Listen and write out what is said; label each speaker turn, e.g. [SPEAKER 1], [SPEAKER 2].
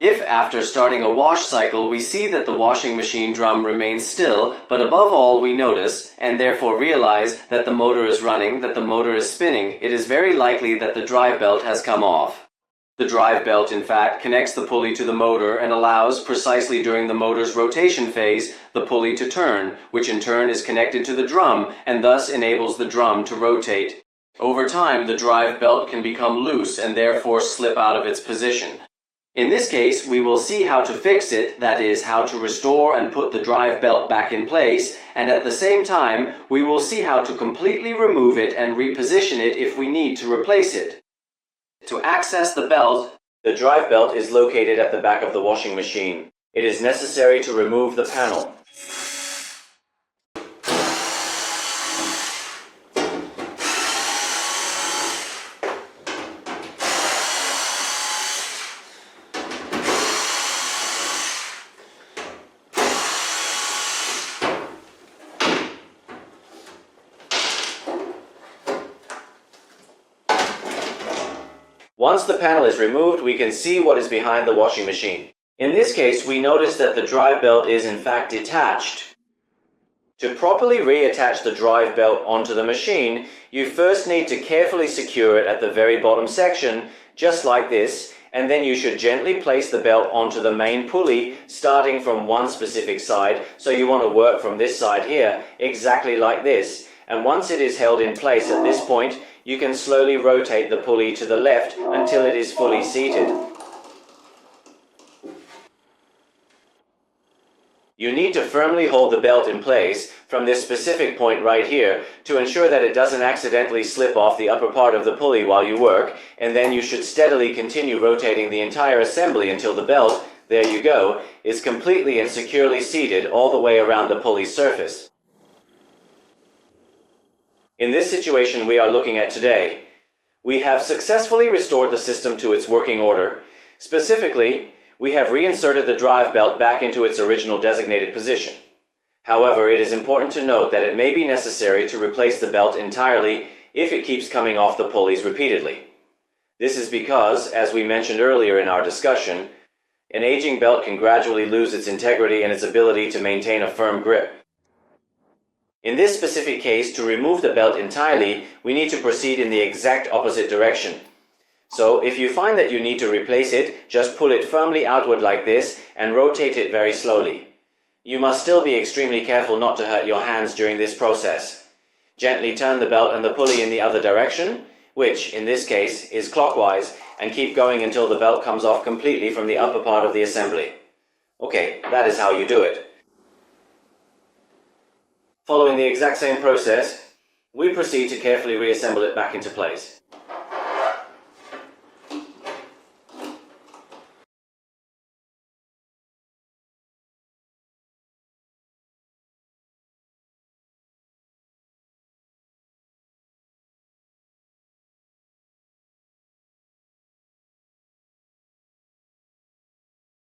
[SPEAKER 1] If after starting a wash cycle we see that the washing machine drum remains still, but above all we notice, and therefore realize, that the motor is running, that the motor is spinning, it is very likely that the drive belt has come off. The drive belt, in fact, connects the pulley to the motor and allows, precisely during the motor's rotation phase, the pulley to turn, which in turn is connected to the drum and thus enables the drum to rotate. Over time, the drive belt can become loose and therefore slip out of its position. In this case, we will see how to fix it, that is, how to restore and put the drive belt back in place, and at the same time, we will see how to completely remove it and reposition it if we need to replace it. To access the belt, the drive belt is located at the back of the washing machine. It is necessary to remove the panel. Once the panel is removed, we can see what is behind the washing machine. In this case, we notice that the drive belt is in fact detached. To properly reattach the drive belt onto the machine, you first need to carefully secure it at the very bottom section, just like this, and then you should gently place the belt onto the main pulley, starting from one specific side. So you want to work from this side here, exactly like this. And once it is held in place at this point, you can slowly rotate the pulley to the left until it is fully seated. You need to firmly hold the belt in place from this specific point right here to ensure that it doesn't accidentally slip off the upper part of the pulley while you work, and then you should steadily continue rotating the entire assembly until the belt, there you go, is completely and securely seated all the way around the pulley surface. In this situation we are looking at today, we have successfully restored the system to its working order. Specifically, we have reinserted the drive belt back into its original designated position. However, it is important to note that it may be necessary to replace the belt entirely if it keeps coming off the pulleys repeatedly. This is because, as we mentioned earlier in our discussion, an aging belt can gradually lose its integrity and its ability to maintain a firm grip. In this specific case, to remove the belt entirely, we need to proceed in the exact opposite direction. So, if you find that you need to replace it, just pull it firmly outward like this and rotate it very slowly. You must still be extremely careful not to hurt your hands during this process. Gently turn the belt and the pulley in the other direction, which, in this case, is clockwise, and keep going until the belt comes off completely from the upper part of the assembly. Okay, that is how you do it. Following the exact same process, we proceed to carefully reassemble it back into place.